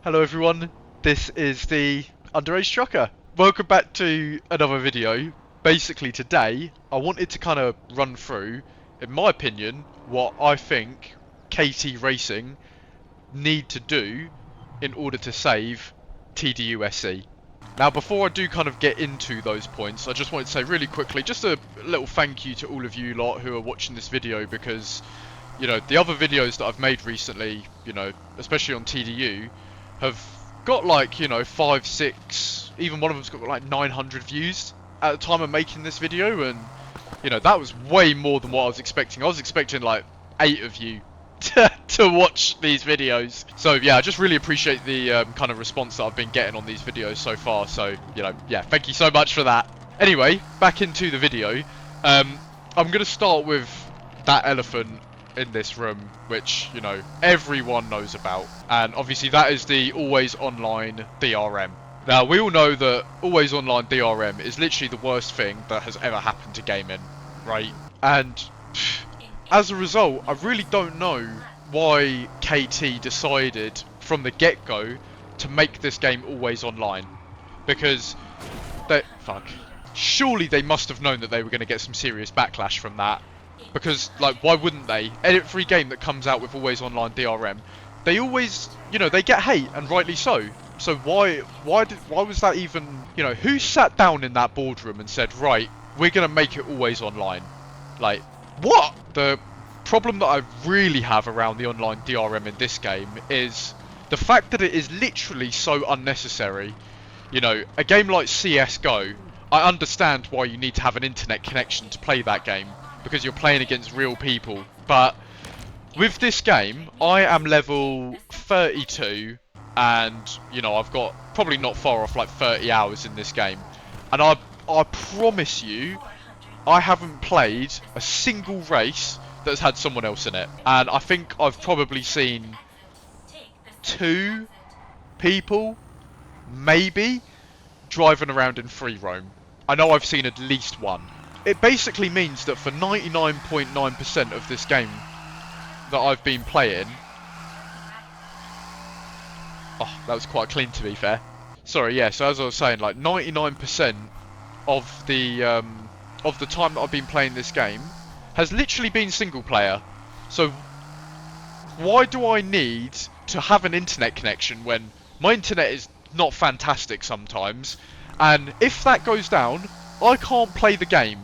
Hello everyone, this is the Underage Trucker. Welcome back to another video. Basically today, I wanted to kind of run through, in my opinion, what I think KT Racing need to do in order to save TDUSC. Now before I do kind of get into those points, I just wanted to say really quickly, just a little thank you to all of you lot who are watching this video because, you know, the other videos that I've made recently, you know, especially on TDU, have got like, you know, 5, 6, even one of them's got like 900 views at the time of making this video, and, you know, that was way more than what I was expecting. I was expecting like 8 of you to watch these videos. So yeah, I just really appreciate the kind of response that I've been getting on these videos so far. So, you know, yeah, thank you so much for that. Anyway, back into the video. I'm going to start with that elephant in this room, which, you know, everyone knows about, and obviously that is the always online DRM. Now we all know that always online DRM is literally the worst thing that has ever happened to gaming, right? And as a result, I really don't know why KT decided from the get-go to make this game always online, because surely they must have known that they were going to get some serious backlash from that. Because, like, why wouldn't they? Every game that comes out with always online DRM, they always, you know, they get hate, and rightly so. So why was that even, you know, who sat down in that boardroom and said, right, we're gonna make it always online? Like, what? The problem that I really have around the online DRM in this game is the fact that it is literally so unnecessary. You know, a game like CSGO, I understand why you need to have an internet connection to play that game, because you're playing against real people, but with this game, I am level 32, and, you know, I've got probably not far off like 30 hours in this game, and I promise you, I haven't played a single race that's had someone else in it, and I think I've probably seen 2 people, maybe, driving around in free roam. I know I've seen at least 1. It basically means that for 99.9% of this game that I've been playing... Oh, that was quite clean to be fair. Sorry, yeah, so as I was saying, like 99% of the time that I've been playing this game has literally been single player. So why do I need to have an internet connection when my internet is not fantastic sometimes, and if that goes down, I can't play the game?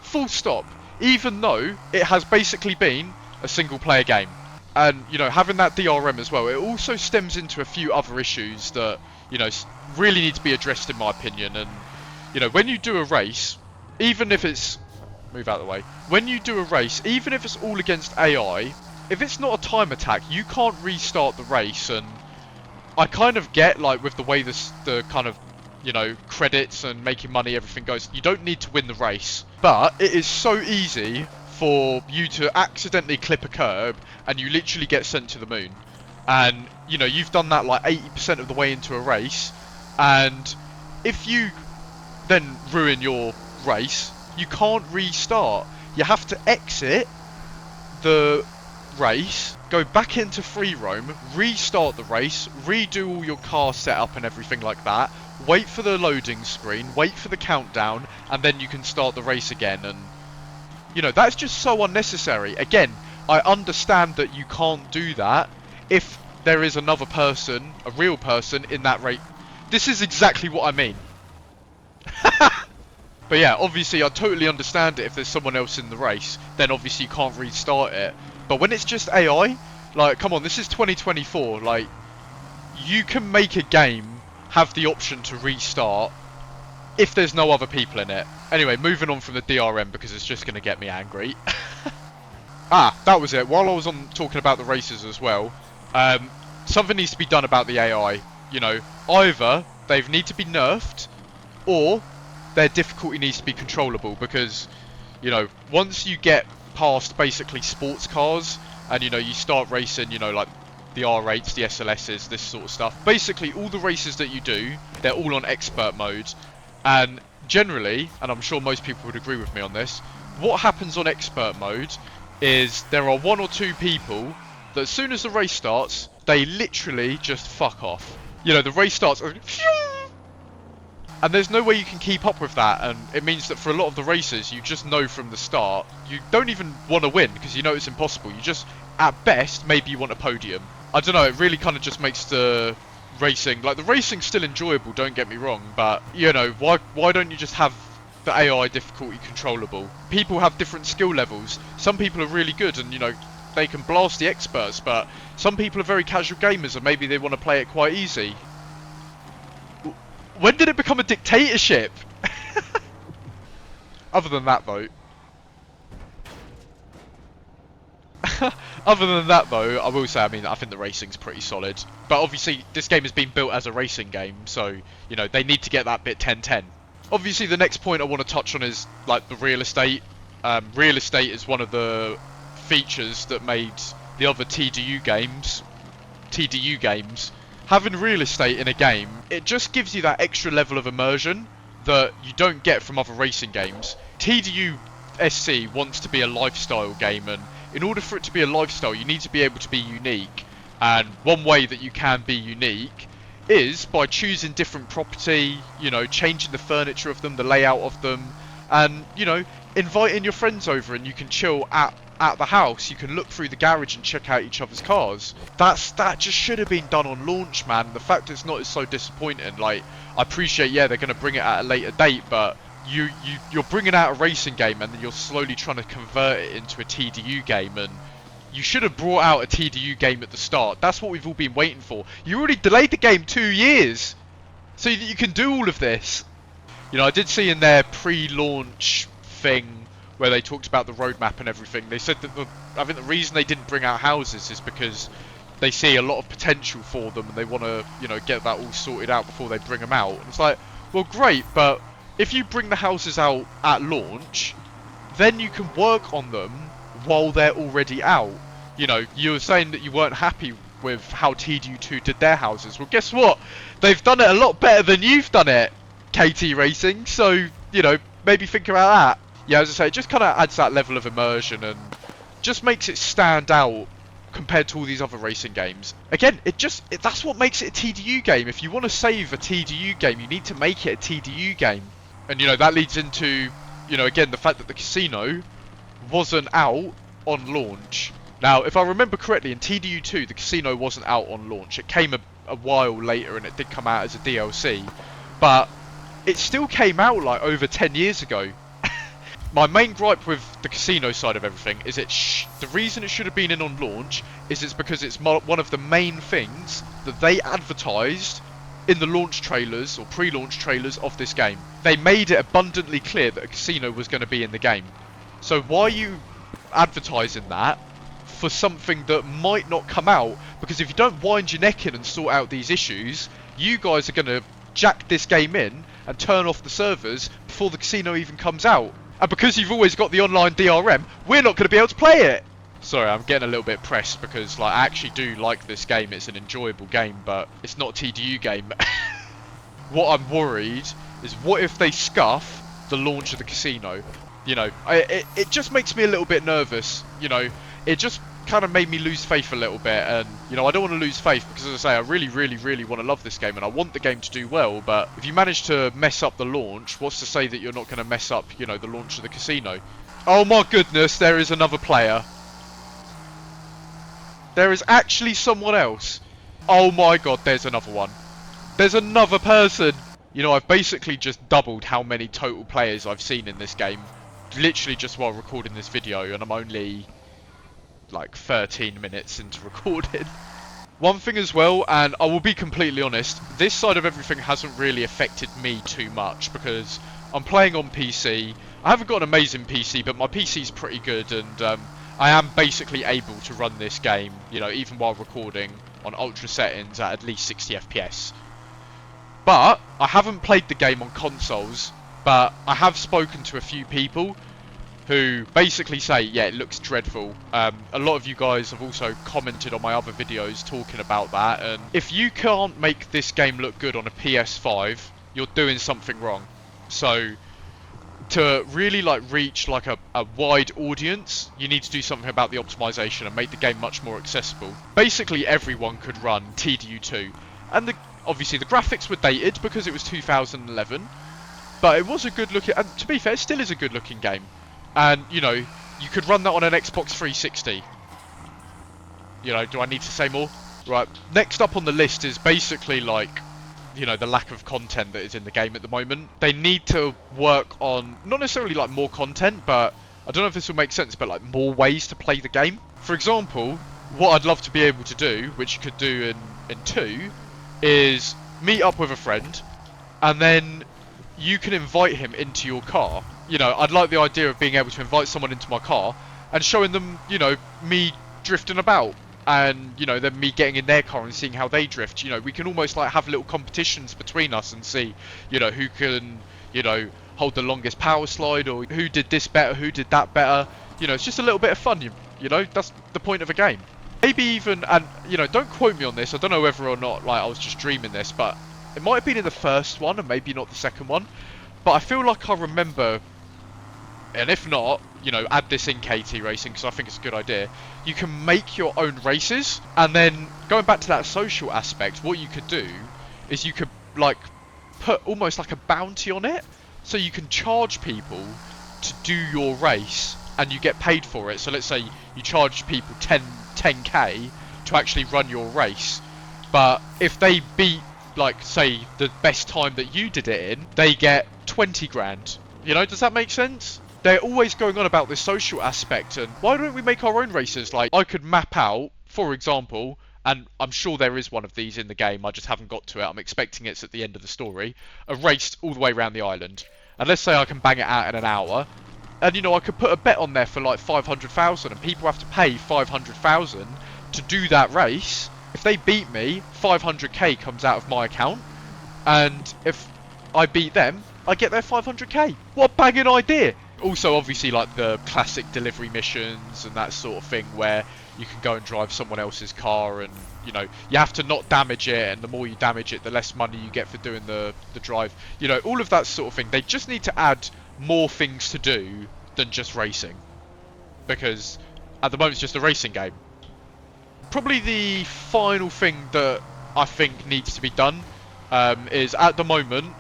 Full stop. Even though it has basically been a single player game. And, you know, having that DRM as well, it also stems into a few other issues that, you know, really need to be addressed in my opinion. And, you know, when you do a race, even if it's... Move out of the way. When you do a race, even if it's all against AI, if it's not a time attack, you can't restart the race. And I kind of get, like, with the way the kind of, you know, credits and making money, everything goes, you don't need to win the race. But it is so easy for you to accidentally clip a curb and you literally get sent to the moon. And, you know, you've done that like 80% of the way into a race, and if you then ruin your race, you can't restart. You have to exit the race, go back into free roam, restart the race, redo all your car setup and everything like that, wait for the loading screen, wait for the countdown, and then you can start the race again. And, you know, that's just so unnecessary. Again, I understand that you can't do that if there is another person, a real person, in that race. This is exactly what I mean. But yeah, obviously I totally understand it. If there's someone else in the race, then obviously you can't restart it. But when it's just AI, like, come on, this is 2024, like, you can make a game have the option to restart if there's no other people in it. Anyway, moving on from the DRM because it's just going to get me angry. That was it. While I was on talking about the races as well, something needs to be done about the AI. You know, either they need to be nerfed, or their difficulty needs to be controllable, because, you know, once you get past basically sports cars and, you know, you start racing, you know, like the R8s, the SLSs, this sort of stuff, basically all the races that you do, they're all on expert mode. And generally, and I'm sure most people would agree with me on this, what happens on expert mode is there are 1 or 2 people that as soon as the race starts, they literally just fuck off. You know, the race starts, and there's no way you can keep up with that, and it means that for a lot of the races, you just know from the start, you don't even want to win, because you know it's impossible. You just, at best, maybe you want a podium. I don't know, it really kind of just makes the racing, like the racing's still enjoyable, don't get me wrong, but, you know, why don't you just have the AI difficulty controllable? People have different skill levels. Some people are really good and, you know, they can blast the experts, but some people are very casual gamers and maybe they want to play it quite easy. When did it become a dictatorship? Other than that though, I will say, I mean, I think the racing's pretty solid. But obviously, this game has been built as a racing game, so, you know, they need to get that bit 10-10. Obviously, the next point I want to touch on is, like, the real estate. Real estate is one of the features that made the other TDU games. Having real estate in a game, it just gives you that extra level of immersion that you don't get from other racing games. TDU SC wants to be a lifestyle game, and in order for it to be a lifestyle, you need to be able to be unique. And one way that you can be unique is by choosing different property, you know, changing the furniture of them, the layout of them, and, you know, inviting your friends over and you can chill at the house. You can look through the garage and check out each other's cars. That just should have been done on launch, man. The fact it's not is so disappointing. Like, I appreciate, yeah, they're going to bring it at a later date, but you're bringing out a racing game and then you're slowly trying to convert it into a TDU game, and you should have brought out a TDU game at the start. That's what we've all been waiting for. You already delayed the game 2 years so that you can do all of this. You know, I did see in their pre-launch thing where they talked about the roadmap and everything, they said that I think the reason they didn't bring out houses is because they see a lot of potential for them and they want to, you know, get that all sorted out before they bring them out. And it's like, well, great, but if you bring the houses out at launch, then you can work on them while they're already out. You know, you were saying that you weren't happy with how TDU2 did their houses. Well, guess what? They've done it a lot better than you've done it, KT Racing. So, you know, maybe think about that. Yeah, as I say, it just kind of adds that level of immersion and just makes it stand out compared to all these other racing games. Again, that's what makes it a TDU game. If you want to save a TDU game, you need to make it a TDU game. And, you know, that leads into, you know, again, the fact that the casino wasn't out on launch. Now, if I remember correctly, in TDU2, the casino wasn't out on launch. It came a while later and it did come out as a DLC. But it still came out, like, over 10 years ago. My main gripe with the casino side of everything is the reason it should have been in on launch is it's because it's one of the main things that they advertised in the launch trailers or pre-launch trailers of this game. They made it abundantly clear that a casino was going to be in the game. So why are you advertising that for something that might not come out? Because if you don't wind your neck in and sort out these issues, you guys are going to jack this game in and turn off the servers before the casino even comes out. And because you've always got the online DRM, we're not going to be able to play it. Sorry, I'm getting a little bit pressed because, like, I actually do like this game. It's an enjoyable game, but it's not a TDU game. What I'm worried is, what if they scuff the launch of the casino? You know, it just makes me a little bit nervous. You know, it just kind of made me lose faith a little bit, and, you know, I don't want to lose faith because, as I say, I really, really, really want to love this game and I want the game to do well. But if you manage to mess up the launch, what's to say that you're not going to mess up, you know, the launch of the casino? Oh my goodness, there is another player. There is actually someone else. Oh my god, there's another one. There's another person. You know, I've basically just doubled how many total players I've seen in this game, literally just while recording this video, and I'm only like 13 minutes into recording. One thing as well, and I will be completely honest, this side of everything hasn't really affected me too much because I'm playing on PC. I haven't got an amazing PC, but my PC's pretty good, and I am basically able to run this game, you know, even while recording on ultra settings at least 60 FPS. But I haven't played the game on consoles, but I have spoken to a few people who basically say, yeah, it looks dreadful. A lot of you guys have also commented on my other videos talking about that, and if you can't make this game look good on a PS5, you're doing something wrong. So to really like reach like a wide audience, you need to do something about the optimization and make the game much more accessible. Basically everyone could run TDU2, and obviously the graphics were dated because it was 2011, but it was a good looking, and to be fair, it still is a good looking game. And you know, you could run that on an Xbox 360. You know, do I need to say more? Right, next up on the list is basically like, you know, the lack of content that is in the game at the moment. They need to work on, not necessarily like more content, but I don't know if this will make sense, but like more ways to play the game. For example, what I'd love to be able to do, which you could do in 2, is meet up with a friend, and then you can invite him into your car. You know, I'd like the idea of being able to invite someone into my car and showing them, you know, me drifting about. And, you know, then me getting in their car and seeing how they drift. You know, we can almost like have little competitions between us and see, you know, who can, you know, hold the longest power slide, or who did this better, who did that better. You know, it's just a little bit of fun, you know, that's the point of a game. Maybe even, and, you know, don't quote me on this, I don't know whether or not, like, I was just dreaming this, but it might have been in the first one and maybe not the second one. But I feel like I remember, and if not, you know, add this in KT Racing because I think it's a good idea. You can make your own races, and then going back to that social aspect, what you could do is you could like put almost like a bounty on it, so you can charge people to do your race and you get paid for it. So let's say you charge people 10k to actually run your race, but if they beat, like, say the best time that you did it in, they get 20 grand. You know, does that make sense? They're always going on about this social aspect, and why don't we make our own races? Like, I could map out, for example, and I'm sure there is one of these in the game, I just haven't got to it, I'm expecting it's at the end of the story, a race all the way around the island. And let's say I can bang it out in an hour, and you know, I could put a bet on there for like 500,000, and people have to pay 500,000 to do that race. If they beat me, 500k comes out of my account, and if I beat them, I get their 500k. What a banging idea! Also, obviously, like the classic delivery missions and that sort of thing, where you can go and drive someone else's car, and you know, you have to not damage it, and the more you damage it, the less money you get for doing the drive. You know, all of that sort of thing. They just need to add more things to do than just racing, because at the moment it's just a racing game. Probably the final thing that I think needs to be done is, at the moment,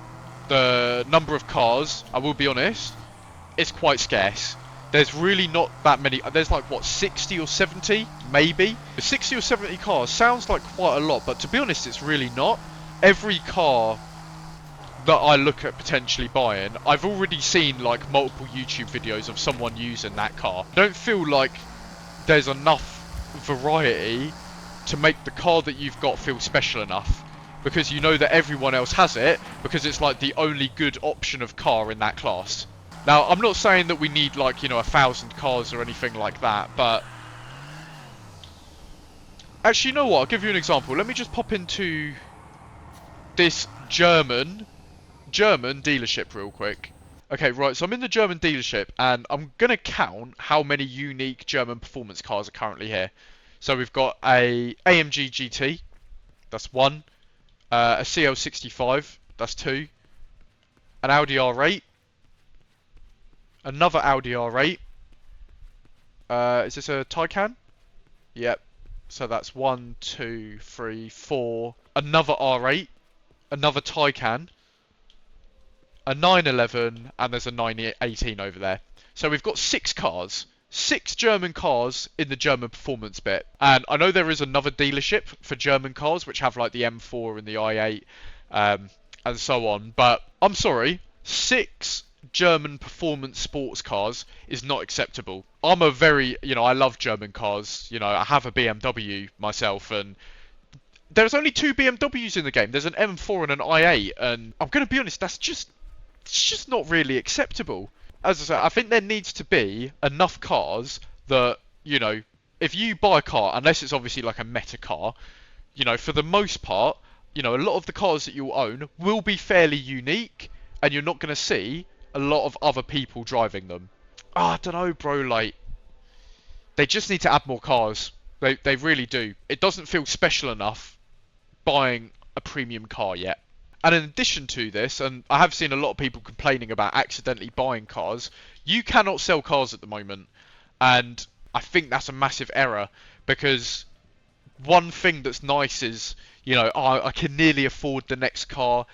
the number of cars, I will be honest, is quite scarce. There's really not that many. There's like, what, 60 or 70 maybe. 60 or 70 cars sounds like quite a lot, but to be honest, it's really not. Every car that I look at potentially buying, I've already seen like multiple YouTube videos of someone using that car. I don't feel like there's enough variety to make the car that you've got feel special enough, because you know that everyone else has it, because it's like the only good option of car in that class. Now, I'm not saying that we need, like, you know, 1,000 cars or anything like that, but actually, you know what? I'll give you an example. Let me just pop into this German dealership real quick. Okay, right, so I'm in the German dealership, and I'm going to count how many unique German performance cars are currently here. So we've got a AMG GT, that's 1, a CL65, that's 2, an Audi R8, another Audi R8. Is this a Taycan? Yep. So that's 1, 2, 3, 4. Another R8. Another Taycan. A 911, and there's a 918 over there. So we've got 6 cars. 6 German cars in the German performance bit. And I know there is another dealership for German cars, which have like the M4 and the i8, and so on. But I'm sorry, 6 German performance sports cars is not acceptable. I'm a very, you know, I love German cars. You know, I have a BMW myself, and there's only 2 BMWs in the game. There's an M4 and an i8, and I'm going to be honest, it's just not really acceptable. As I said, I think there needs to be enough cars that, you know, if you buy a car, unless it's obviously like a meta car, you know, for the most part, you know, a lot of the cars that you'll own will be fairly unique, and you're not going to see a lot of other people driving them. I don't know, bro, like, they just need to add more cars. They really do. It doesn't feel special enough buying a premium car yet. And in addition to this, and I have seen a lot of people complaining about accidentally buying cars, you cannot sell cars at the moment. And I think that's a massive error, because one thing that's nice is, I can nearly afford the next car.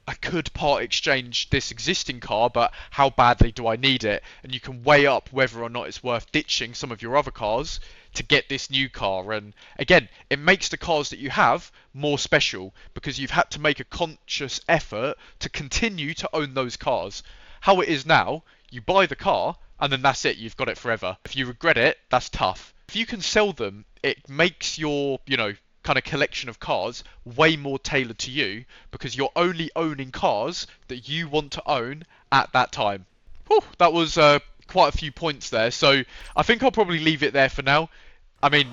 I could part exchange this existing car, but how badly do I need it? And you can weigh up whether or not it's worth ditching some of your other cars to get this new car. And again, it makes the cars that you have more special, because you've had to make a conscious effort to continue to own those cars. How it is now, you buy the car and then that's it, you've got it forever. If you regret it, that's tough. If you can sell them, it makes your, kind of collection of cars way more tailored to you, because you're only owning cars that you want to own at that time. Whew, that was quite a few points there, so I think I'll probably leave it there for now. I mean,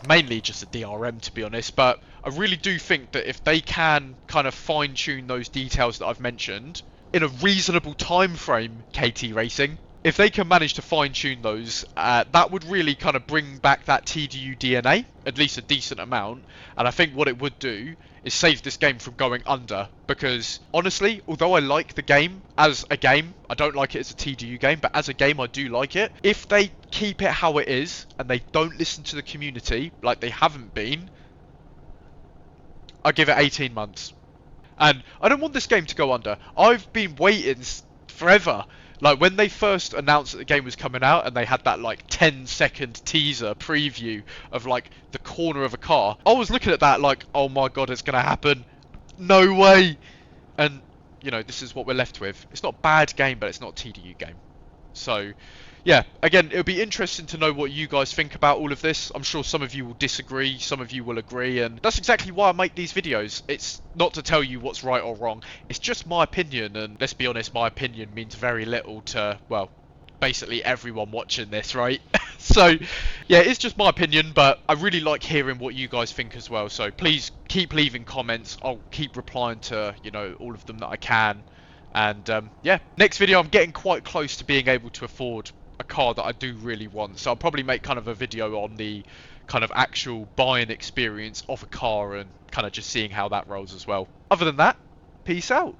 mainly just a DRM to be honest, but I really do think that if they can kind of fine tune those details that I've mentioned in a reasonable time frame, KT Racing, if they can manage to fine tune those, that would really kind of bring back that TDU DNA, at least a decent amount. And I think what it would do is save this game from going under, because honestly, although I like the game as a game, I don't like it as a TDU game, but as a game I do like it. If they keep it how it is and they don't listen to the community like they haven't been, I give it 18 months. And I don't want this game to go under. I've been waiting forever. Like, when they first announced that the game was coming out and they had that, like, 10-second teaser preview of, like, the corner of a car, I was looking at that like, oh my god, it's going to happen. No way. And, this is what we're left with. It's not a bad game, but it's not a TDU game. So, yeah, again, it'll be interesting to know what you guys think about all of this. I'm sure some of you will disagree, some of you will agree, and that's exactly why I make these videos. It's not to tell you what's right or wrong, it's just my opinion, and let's be honest, my opinion means very little to, well, basically everyone watching this, right? So, yeah, it's just my opinion, but I really like hearing what you guys think as well, so please keep leaving comments. I'll keep replying to, all of them that I can. And yeah, next video I'm getting quite close to being able to afford a car that I do really want, so I'll probably make kind of a video on the kind of actual buying experience of a car and kind of just seeing how that rolls as well. Other than that, peace out.